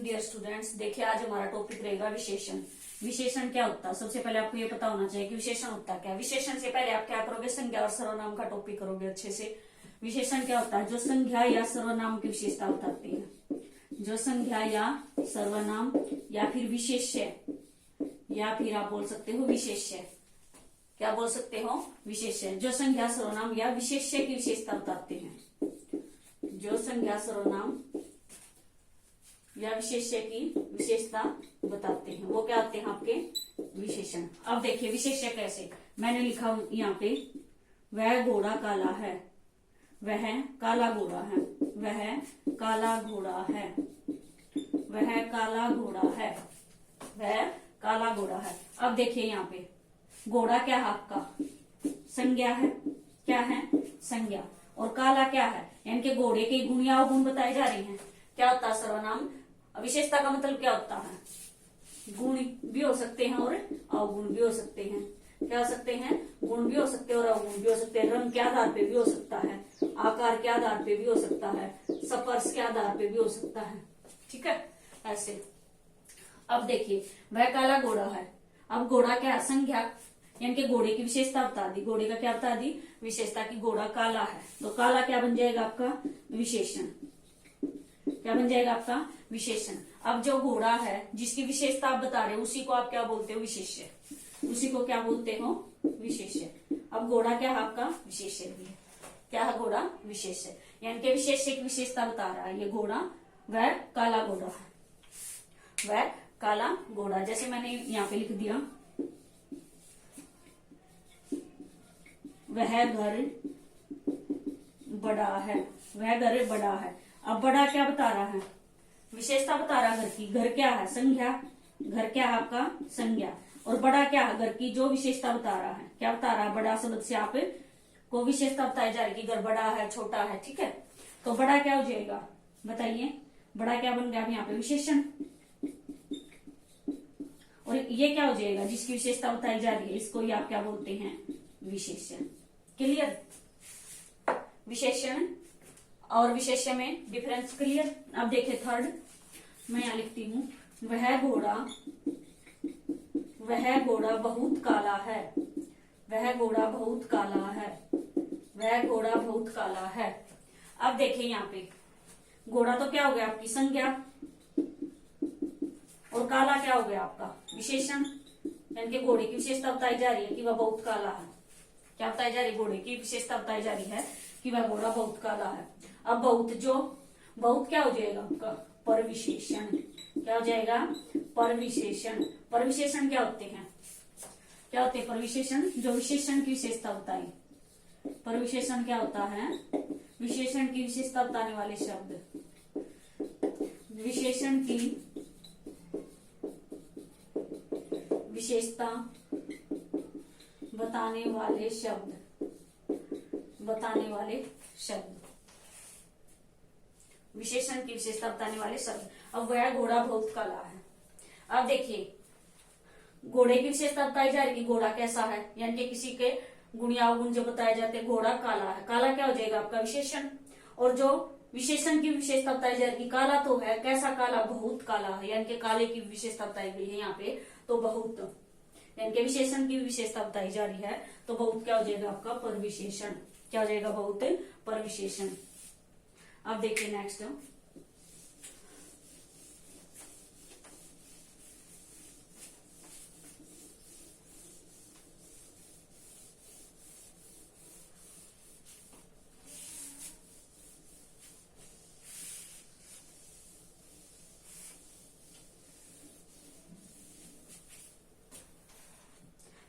Morning dear students. देखिए आज हमारा टॉपिक रहेगा विशेषण। विशेषण क्या होता है, सबसे पहले आपको ये पता होना चाहिए कि विशेषण होता क्या है। विशेषण से पहले आप क्या करोगे, संज्ञा और सर्वनाम का टॉपिक करोगे अच्छे से। विशेषण क्या होता है, जो संज्ञा या सर्वनाम की विशेषता बताती है। जो संज्ञा या सर्वनाम या फिर विशेष्य या फिर आप बोल सकते हो विशेष्य। क्या बोल सकते हो, विशेष्य। जो संज्ञा सर्वनाम या विशेष्य की विशेषता बताते हैं। जो संज्ञा सर्वनाम या विशेष्य की विशेषता बताते हैं वो क्या आते हैं, आपके विशेषण। अब देखिए विशेष्य कैसे, मैंने लिखा यहाँ पे, वह घोड़ा काला है, वह काला घोड़ा है, वह काला घोड़ा है, वह काला घोड़ा है, वह काला घोड़ा है। अब देखिए यहाँ पे घोड़ा क्या है, आपका संज्ञा है। क्या है, संज्ञा। और काला क्या है, यानी कि घोड़े के गुण या अवगुण बताए जा रहे हैं। क्या होता है सर्वनाम। विशेषता का मतलब क्या होता है, गुण भी हो सकते हैं और अवगुण भी हो सकते हैं। क्या हो सकते हैं, गुण भी हो सकते हैं और अवगुण भी हो सकते हैं। रंग के आधार पे भी हो सकता है, आकार के आधार पे भी हो सकता है, स्पर्श के आधार पे भी हो सकता है। ठीक है, ऐसे। अब देखिए वह काला घोड़ा है। अब घोड़ा क्या है, संज्ञा, यानी कि घोड़े की विशेषता बता दी। घोड़े का क्या बता दी, विशेषता की घोड़ा काला है। तो काला क्या बन जाएगा आपका, विशेषण। क्या बन जाएगा आपका विशेषण। अब जो घोड़ा है जिसकी विशेषता आप बता रहे हो उसी को आप क्या बोलते हो, विशेष्य। उसी को क्या बोलते हो, विशेष्य। अब घोड़ा क्या है, आपका विशेष्य भी है। क्या है, घोड़ा विशेष्य, यानी कि विशेष्य की विशेषता बता रहा है। ये घोड़ा वह काला घोड़ा है, वह काला घोड़ा। जैसे मैंने यहाँ पे लिख दिया, वह घर बड़ा है, वह घर बड़ा है। अब बड़ा क्या बता रहा है, विशेषता बता रहा है घर की। घर क्या है, संज्ञा। घर क्या है, आपका संज्ञा। और बड़ा क्या है, घर की जो विशेषता बता रहा है। क्या बता रहा है, बड़ा शब्द से आप को विशेषता बताई जा रही है कि घर बड़ा है, छोटा है। ठीक है, तो बड़ा क्या हो जाएगा, बताइए। बड़ा क्या बन गया यहाँ पे, विशेषण। और ये क्या हो जाएगा, जिसकी विशेषता बताई जा रही है, इसको ही आप क्या बोलते हैं, विशेषण। क्लियर, विशेषण और विशेष्य में डिफरेंस क्लियर। अब देखिए थर्ड, मैं यहां लिखती हूं, वह घोड़ा बहुत काला है, वह घोड़ा बहुत काला है, वह घोड़ा बहुत काला है। अब देखिए यहाँ पे घोड़ा तो क्या हो गया, आपकी संज्ञा। और काला क्या हो गया, आपका विशेषण। यानी कि घोड़े की विशेषता बताई जा रही है कि वह बहुत काला है। क्या बताई जा रही है, घोड़े की विशेषता बताई जा रही है कि वह घोड़ा बहुत काला है। अब बहुत, जो बहुत क्या हो जाएगा आपका, परविशेषण। क्या हो जाएगा, परविशेषण। परविशेषण क्या होते हैं, क्या होते हैं परविशेषण, जो विशेषण की विशेषता बताए। परविशेषण क्या होता है, विशेषण की विशेषता बताने वाले शब्द। विशेषण की विशेषता बताने वाले शब्द, बताने वाले शब्द, विशेषण की विशेषता बताने वाले शब्द। अब वह घोड़ा बहुत काला है। अब देखिए घोड़े की विशेषता बताई जा रही है कि घोड़ा कैसा है, यानी कि किसी के गुण या अवगुण जो बताए जाते हैं। घोड़ा काला है, काला क्या हो जाएगा, आपका विशेषण। और जो विशेषण की विशेषता बताई जा रही है, काला तो है, कैसा काला, बहुत काला है, यानी कि काले की विशेषता बताई गई है यहाँ पे, तो बहुत, यानी कि विशेषण की विशेषता बताई जा रही है, तो बहुत क्या हो जाएगा आपका, परविशेषण। क्या हो जाएगा, बहुत परविशेषण। अब देखिए नेक्स्ट,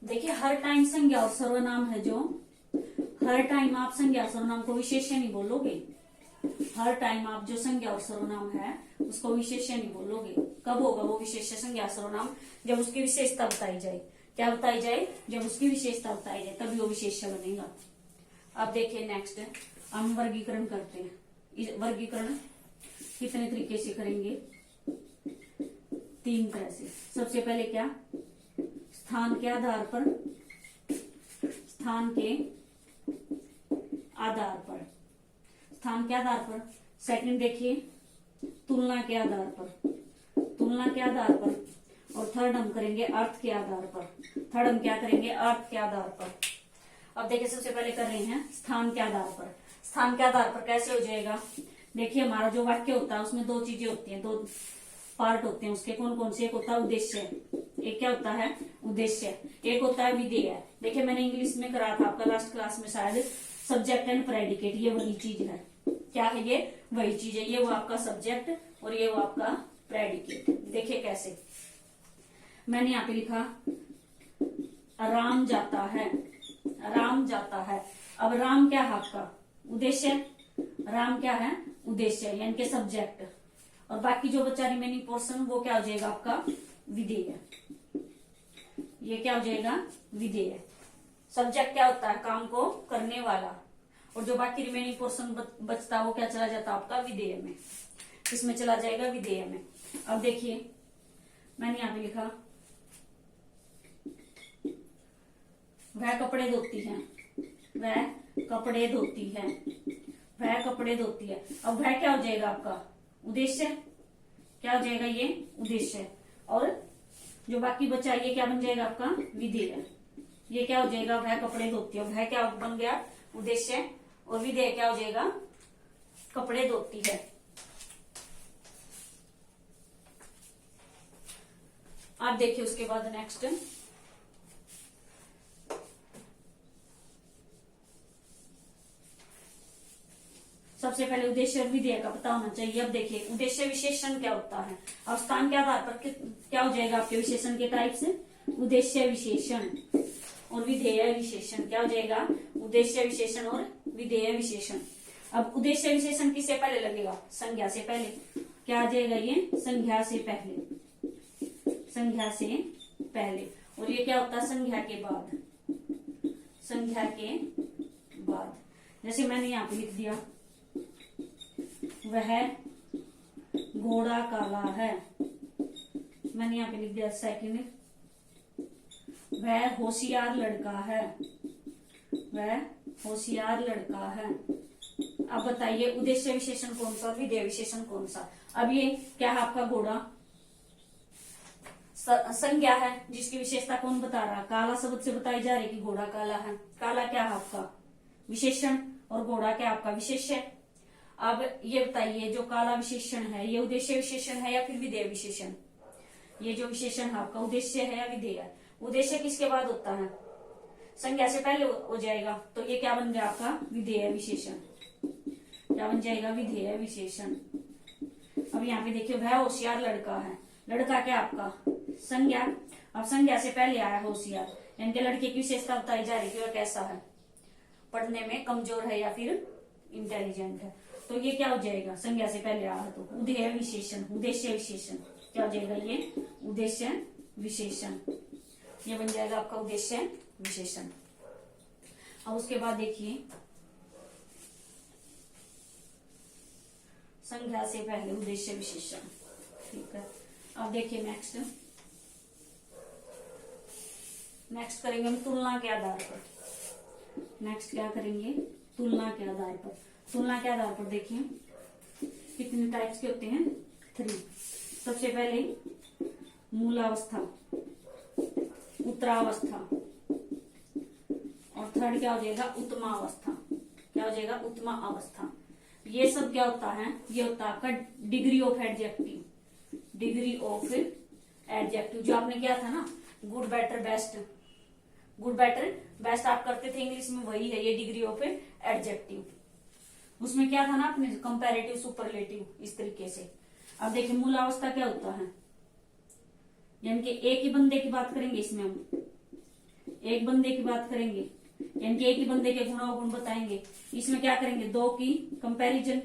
देखिए हर टाइम संज्ञा और सर्वनाम है जो, हर टाइम आप संज्ञा सर्वनाम को विशेष्य नहीं बोलोगे। हर टाइम आप जो संज्ञा और सर्वनाम है उसको विशेष्य नहीं बोलोगे। कब होगा वो विशेष्य संज्ञा सर्वनाम, जब उसकी विशेषता बताई जाए। क्या बताई जाए, जब उसकी विशेषता बताई जाए तभी वो विशेष्य बनेगा। अब देखिए नेक्स्ट, हम वर्गीकरण करते हैं। वर्गीकरण कितने तरीके से करेंगे, 3 तरह से। सबसे पहले क्या, स्थान के आधार पर, स्थान के आधार पर, स्थान के आधार पर। सेकंड देखिए तुलना के आधार पर, तुलना के आधार पर, और थर्ड हम करेंगे अर्थ के आधार पर। थर्ड हम क्या करेंगे, अर्थ के आधार पर। अब देखिए सबसे पहले कर रहे हैं स्थान के आधार पर। स्थान के आधार पर कैसे हो जाएगा, देखिए हमारा जो वाक्य होता है उसमें दो चीजें होती हैं, दो पार्ट होते हैं उसके। कौन कौन से, एक होता है उद्देश्य, एक क्या होता है उद्देश्य, एक होता है विधेय। देखिए मैंने इंग्लिश में करा था आपका लास्ट क्लास में शायद, सब्जेक्ट एंड प्रेडिकेट, ये वही चीज है। क्या है ये, वही चीज है। ये वो आपका सब्जेक्ट और ये वो आपका प्रेडिकेट। देखिए कैसे, मैंने यहाँ पे लिखा राम जाता है, राम जाता है। अब राम क्या है आपका उद्देश्य, राम क्या है उद्देश्य यानी कि सब्जेक्ट, और बाकी जो बचा रिमेनिंग पोर्शन वो क्या हो जाएगा आपका विधेय। ये क्या हो जाएगा विधेय। सब्जेक्ट क्या होता है, काम को करने वाला, और जो बाकी रिमेनिंग पोर्शन बचता है वो क्या चला जाता है आपका विधेय में, इसमें चला जाएगा विधेय में। अब देखिए मैंने यहाँ पे लिखा वह कपड़े धोती है, वह कपड़े धोती है, वह कपड़े धोती है। अब वह क्या हो जाएगा आपका उद्देश्य, क्या हो जाएगा ये उद्देश्य, और जो बाकी बचा ये क्या बन जाएगा आपका विधेय। ये क्या हो जाएगा, वह कपड़े धोती है, वह क्या बन गया उद्देश्य, और विधेय क्या हो जाएगा कपड़े धोती है। आप देखिए उसके बाद नेक्स्ट, सबसे पहले उद्देश्य और विधेय का पता होना चाहिए। अब देखिए उद्देश्य विशेषण क्या होता है। अब स्थान के आधार पर क्या हो जाएगा आपके विशेषण के टाइप से, उद्देश्य विशेषण और विधेय विशेषण। क्या हो जाएगा उद्देश्य विशेषण और विधेय विशेषण। अब उद्देश्य विशेषण किससे पहले लगेगा, संज्ञा से पहले। क्या आ जाएगा ये संज्ञा से पहले, संज्ञा से पहले। और ये क्या होता है संज्ञा के बाद, संज्ञा के बाद। जैसे मैंने यहाँ पे लिख दिया वह घोड़ा काला है, मैंने यहाँ पे लिख दिया सेकंड, वह होशियार लड़का है, वह होशियार लड़का है। अब बताइए उद्देश्य विशेषण कौन सा, विधेय विशेषण कौन सा। अब ये क्या है आपका घोड़ा, संज्ञा है जिसकी विशेषता कौन बता रहा, काला शब्द से बताई जा रही कि घोड़ा काला है। काला क्या है आपका विशेषण और घोड़ा क्या आपका विशेष्य। अब ये बताइए जो काला विशेषण है ये उद्देश्य विशेषण है या फिर विधेय विशेषण। ये जो विशेषण है आपका उद्देश्य है या विधेय है। उद्देश्य किसके बाद होता है, संज्ञा से पहले हो जाएगा, तो ये क्या बन गया आपका विधेय विशेषण। क्या बन जाएगा विधेय विशेषण। अब यहाँ पे देखिए वह होशियार लड़का है, लड़का क्या आपका संज्ञा। अब संज्ञा से पहले आया होशियार, यानी कि लड़के की विशेषता बताई जा रही है कि वह कैसा है, पढ़ने में कमजोर है या फिर इंटेलिजेंट है। तो ये क्या हो जाएगा संज्ञा से पहले आया तो उद्देश्य विशेषण, उद्देश्य विशेषण। क्या हो जाएगा ये उद्देश्य विशेषण, ये बन जाएगा आपका उद्देश्य विशेषण। अब उसके बाद देखिए संज्ञा से पहले उद्देश्य विशेषण, ठीक है। अब देखिए नेक्स्ट करेंगे हम तुलना के आधार पर। नेक्स्ट क्या करेंगे तुलना के आधार पर। तुलना के आधार पर देखिए कितने टाइप्स के होते हैं, 3। सबसे पहले मूलावस्था, उत्तरावस्था, और थर्ड क्या हो जाएगा उत्तमावस्था। क्या हो जाएगा उत्तमा अवस्था। ये सब क्या होता है, ये होता है आपका degree of adjective, degree of adjective जो आपने किया था ना good better best. Good better best आप करते थे इंग्लिश में, वही है ये डिग्री ऑफ एडजेक्टिव। उसमें क्या था ना अपने कंपैरेटिव सुपरलेटिव, इस तरीके से। अब देखिए मूलावस्था क्या होता है, यानी कि एक ही बंदे की बात करेंगे, इसमें हम एक बंदे की बात करेंगे, यानी कि एक ही बंदे के गुण अवगुण बताएंगे। इसमें क्या करेंगे दो की कंपैरिजन,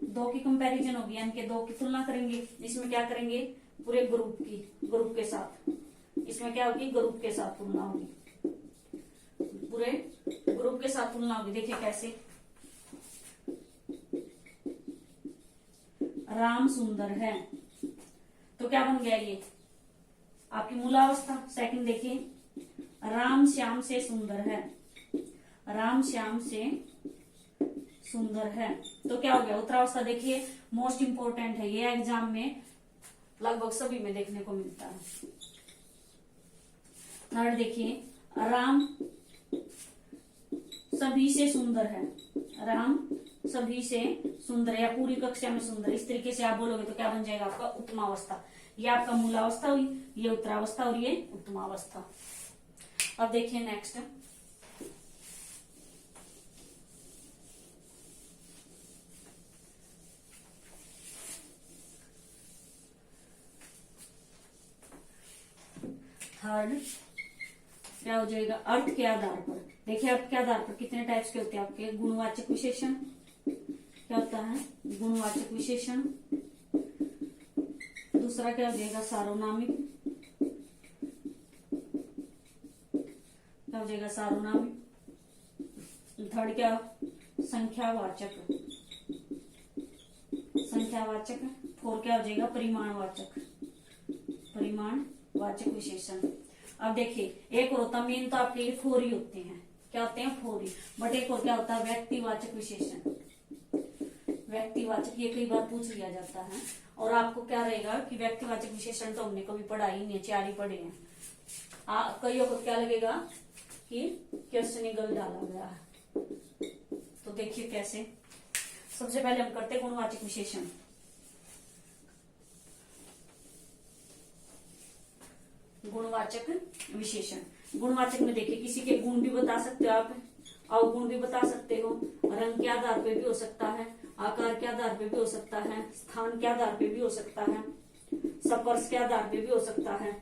दो की कंपैरिजन होगी, यानी कि दो की तुलना करेंगे। इसमें क्या करेंगे पूरे ग्रुप की, ग्रुप के साथ। इसमें क्या होगी ग्रुप के साथ तुलना होगी, पूरे ग्रुप के साथ तुलना होगी। देखिए कैसे, राम सुंदर है, तो क्या बन गया ये आपकी मूलावस्था। सेकंड देखिए राम श्याम से सुंदर है, राम श्याम से सुंदर है। तो क्या हो गया, उत्तरावस्था देखिए मोस्ट इंपोर्टेंट है, ये एग्जाम में लगभग सभी में देखने को मिलता है। थर्ड देखिए, राम सभी से सुंदर है, राम सभी से सुंदर या पूरी कक्षा में सुंदर, इस तरीके से आप बोलोगे तो क्या बन जाएगा आपका उत्तमावस्था। ये आपका मूलावस्था हुई, ये उत्तरावस्था और ये उत्तमावस्था। अब देखिए नेक्स्ट, थर्ड क्या हो जाएगा, अर्थ के आधार पर। देखिए अर्थ के आधार पर कितने टाइप्स के होते हैं आपके, गुणवाचक विशेषण, क्या होता है गुणवाचक विशेषण। दूसरा क्या हो जाएगा, सार्वनामिक, क्या हो जाएगा सार्वनामिक। थर्ड क्या, संख्यावाचक, संख्यावाचक। फोर क्या हो जाएगा, परिमाणवाचक, परिमाणवाचक विशेषण। अब देखिए एक और होता, मेन तो आपके ये फोर ही होते हैं, क्या होते हैं फोर ही, बट एक और क्या होता है व्यक्तिवाचक विशेषण। व्यक्तिवाचक ये कई बार पूछ लिया जाता है, और आपको क्या रहेगा कि व्यक्तिवाचक विशेषण तो हमने कभी पढ़ा ही नहीं, 4 ही पढ़े हैं। कईयों को क्या लगेगा कि क्वेश्चन गलत डाला गया है। तो देखिए कैसे, सबसे पहले हम करते हैं गुणवाचक विशेषण। गुणवाचक विशेषण, गुणवाचक में देखिए किसी के गुण भी बता सकते हो आप, अवगुण भी बता सकते हो, रंग के आधार पे भी हो सकता है, आकार के आधार पे भी हो सकता है, स्थान के आधार पे भी हो सकता है, स्पर्श के आधार पे भी हो सकता है,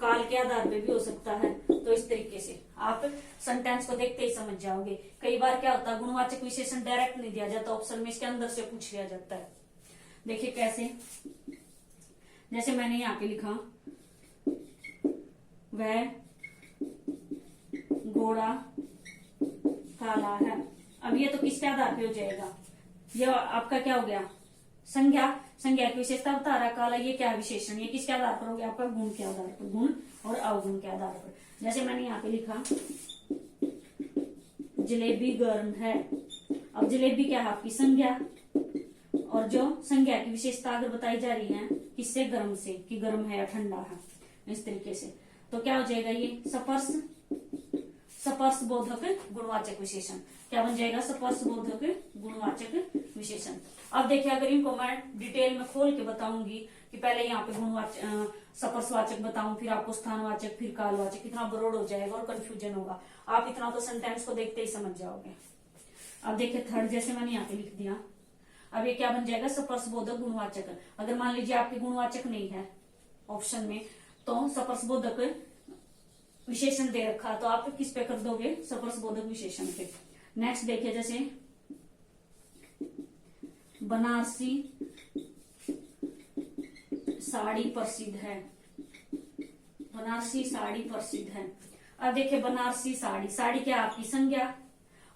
काल के आधार पे भी हो सकता है। तो इस तरीके से आप सेंटेंस को देखते ही समझ जाओगे। कई बार क्या होता है गुणवाचक विशेषण डायरेक्ट नहीं दिया जाता ऑप्शन में, इसके अंदर से पूछ लिया जाता है। देखिए कैसे, जैसे मैंने यहाँ पे लिखा वह घोड़ा काला है। अब ये तो किसके आधार पे हो जाएगा, ये आपका क्या हो गया, संज्ञा, संज्ञा की विशेषता बता रहा काला, ये क्या विशेषण, ये किसके आधार पर हो गया आपका, गुण के आधार पर, गुण और अवगुण के आधार पर। जैसे मैंने यहाँ पे लिखा जलेबी गर्म है। अब जलेबी क्या है आपकी संज्ञा, और जो संज्ञा की विशेषता अगर बताई जा रही है किससे, गर्म से, कि गर्म है या ठंडा है, इस तरीके से। तो क्या हो जाएगा ये स्पर्श, स्पर्श बोधक गुणवाचक विशेषण, क्या बन जाएगा स्पर्श बोधक गुणवाचक विशेषण। अब देखिए अगर इनको मैं डिटेल में खोल के बताऊंगी कि पहले यहाँ पे गुणवाचक स्पर्शवाचक बताऊं, फिर आपको स्थानवाचक, फिर कालवाचक, कितना बरोड हो जाएगा और कंफ्यूजन होगा। आप इतना तो सेंटेंस को देखते ही समझ जाओगे। अब देखिए थर्ड, जैसे मैंने यहाँ पे लिख दिया, अब ये क्या बन जाएगा स्पर्श बोधक गुणवाचक। अगर मान लीजिए आपके गुणवाचक नहीं है ऑप्शन में, तो स्पर्श बोधक विशेषण दे रखा, तो आप किस पे कर दोगे, स्पर्श बोधक विशेषण पे। नेक्स्ट देखिए, जैसे बनारसी साड़ी प्रसिद्ध है, बनारसी साड़ी प्रसिद्ध है। अब देखिए बनारसी साड़ी, साड़ी क्या आपकी संज्ञा,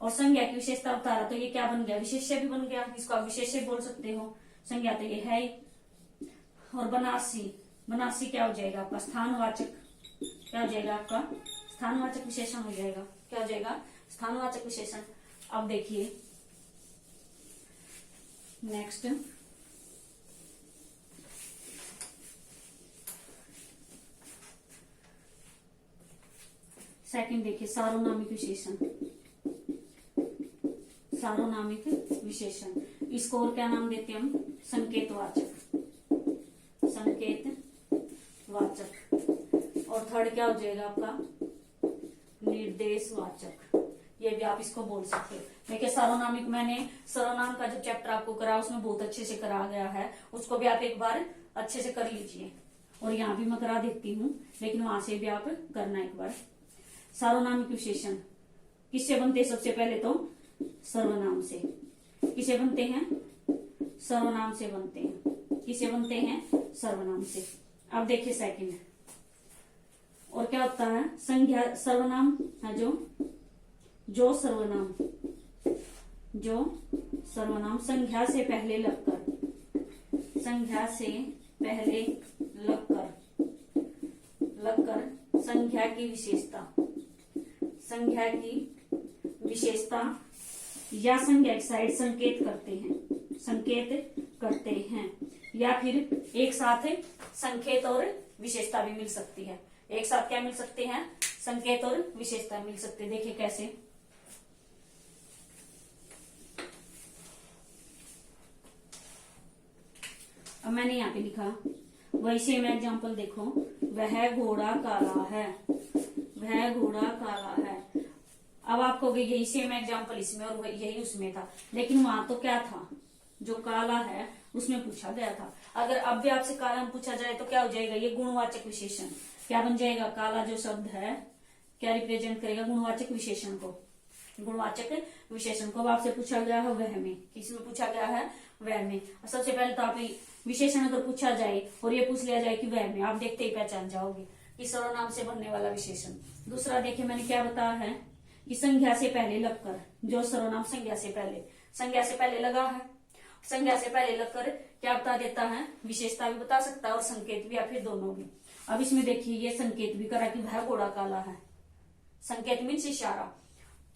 और संज्ञा की विशेषता बता रहा, तो ये क्या बन गया, विशेष्य भी बन गया, इसको आप विशेष्य बोल सकते हो, संज्ञा तो ये है ही। और बनारसी, बनारसी क्या हो जाएगा आपका स्थानवाचक, क्या हो जाएगा आपका स्थानवाचक विशेषण हो जाएगा, क्या हो जाएगा स्थानवाचक विशेषण। अब देखिए नेक्स्ट, सेकंड देखिए सार्वनामिक विशेषण, सार्वनामिक विशेषण, इसको और क्या नाम देते हैं हम, संकेतवाचक, संकेतवाचक। और थर्ड क्या हो जाएगा आपका निर्देशवाचक, ये भी आप इसको बोल सकते हो। देखिए सर्वनामिक, मैंने सर्वनाम का जो चैप्टर आपको करा उसमें बहुत अच्छे से करा गया है, उसको भी आप एक बार अच्छे से कर लीजिए, और यहाँ भी मैं करा देती हूँ, लेकिन वहां से भी आप करना एक बार। सार्वनामिक विशेषण किससे बनते हैं, सबसे पहले तो सर्वनाम से। किसे बनते हैं, सर्वनाम से बनते हैं। किसे बनते हैं, सर्वनाम से। अब देखिए सेकंड, और क्या होता है संज्ञा, सर्वनाम है जो सर्वनाम, जो सर्वनाम संज्ञा से पहले लगकर, संज्ञा से पहले लगकर संज्ञा की विशेषता, संज्ञा की विशेषता या संज्ञा की साइड संकेत करते हैं, या फिर एक साथ संकेत और विशेषता भी मिल सकती है। एक साथ क्या मिल सकते हैं? संकेत और विशेषता मिल सकते हैं। देखिए कैसे। अब मैंने यहाँ पे लिखा, वही सेम एग्जाम्पल देखो, वह घोड़ा काला है, वह घोड़ा काला है। अब आप कहोगे यही सेम एग्जाम्पल इसमें और यही उसमें था, लेकिन वहां तो क्या था, जो काला है उसमें पूछा गया था। अगर अब भी आपसे काला में पूछा जाए तो क्या हो जाएगा? ये गुणवाचक विशेषण क्या बन जाएगा? काला जो शब्द है क्या रिप्रेजेंट करेगा? गुणवाचक विशेषण को, गुणवाचक विशेषण को। अब आपसे पूछा गया है वह में, किसमें पूछा गया है? वह में। सबसे पहले तो आप विशेषण अगर पूछा जाए और ये पूछ लिया जाए कि वह में, आप देखते ही पहचान जाओगे कि सर्वनाम से बनने वाला विशेषण। दूसरा देखिए मैंने क्या बताया है कि संज्ञा से पहले लगकर, जो सर्वनाम संज्ञा से पहले लगा है, संज्ञा से पहले लगकर क्या बता देता है? विशेषता भी बता सकता है और संकेत भी, या फिर दोनों भी। अब इसमें देखिए ये संकेत भी करा कि वह घोड़ा काला है। संकेत मीन्स इशारा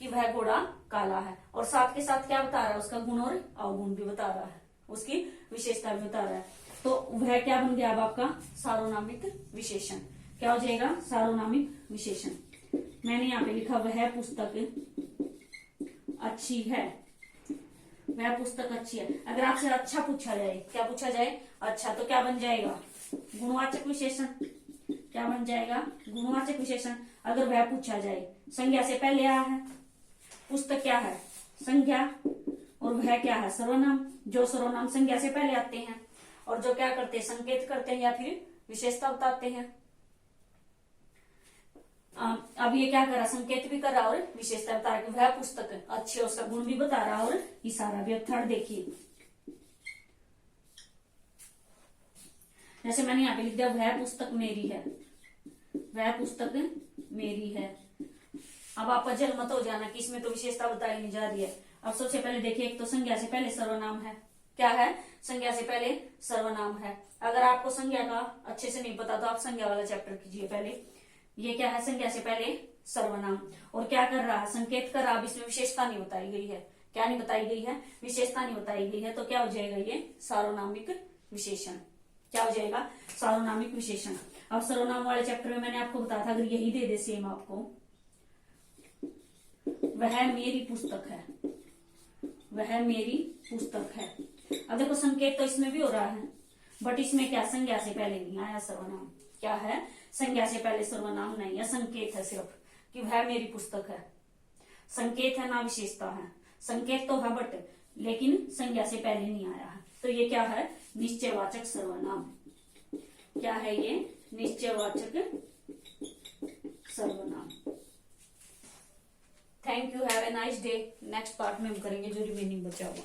कि वह घोड़ा काला है, और साथ के साथ क्या बता रहा है? उसका गुण और अवगुण भी बता रहा है, उसकी विशेषता भी बता रहा है। तो वह क्या बन गया अब आपका? सार्वनामिक विशेषण। क्या हो जाएगा? सार्वनामिक विशेषण। मैंने यहाँ पे लिखा वह पुस्तक अच्छी है, वह पुस्तक अच्छी है। अगर आपसे अच्छा पूछा जाए, क्या पूछा जाए? अच्छा, तो क्या बन जाएगा? गुणवाचक विशेषण। क्या बन जाएगा? गुणवाचक विशेषण। अगर वह पूछा जाए, संज्ञा से पहले आया है, पुस्तक क्या है? संज्ञा, और वह क्या है? सर्वनाम। जो सर्वनाम संज्ञा से पहले आते हैं और जो क्या करते हैं? संकेत करते हैं या फिर विशेषता बताते हैं। अब ये क्या कर रहा? संकेत भी कर रहा और विशेषता बता रहा कि वह पुस्तक अच्छी है, उसका गुण भी बता रहा और इशारा भी। अब थर्ड देखिए, जैसे मैंने यहाँ पे लिख दिया वह पुस्तक मेरी है, वह पुस्तक मेरी है। अब आपका जल मत हो जाना कि इसमें तो विशेषता बताई नहीं जा रही है। अब सबसे पहले देखिए, एक तो संज्ञा से पहले सर्वनाम है। क्या है? संज्ञा से पहले सर्वनाम है। अगर आपको संज्ञा का अच्छे से नहीं पता तो आप संज्ञा वाला चैप्टर कीजिए पहले। ये क्या है? संज्ञा से पहले सर्वनाम। और क्या कर रहा है? संकेत कर रहा। अब इसमें विशेषता नहीं बताई गई है। क्या नहीं बताई गई है? विशेषता नहीं बताई गई है। तो क्या हो जाएगा? ये सार्वनामिक विशेषण। क्या हो जाएगा? सार्वनामिक विशेषण। अब सर्वनाम वाले चैप्टर में मैंने आपको बताया था, अगर यही दे दे सेम आपको, वह मेरी पुस्तक है, वह मेरी पुस्तक है। अब देखो संकेत तो इसमें भी हो रहा है, बट इसमें क्या? संज्ञा से पहले नहीं आया सर्वनाम। क्या है? संज्ञा से पहले सर्वनाम नहीं है, संकेत है सिर्फ कि वह मेरी पुस्तक है। संकेत है ना विशेषता है। संकेत तो है बट लेकिन संज्ञा से पहले नहीं आया है। तो ये क्या है? निश्चयवाचक सर्वनाम। क्या है ये? निश्चयवाचक सर्वनाम। Thank you, have a nice day. Next part में हम करेंगे जो रिमेनिंग बचा हुआ।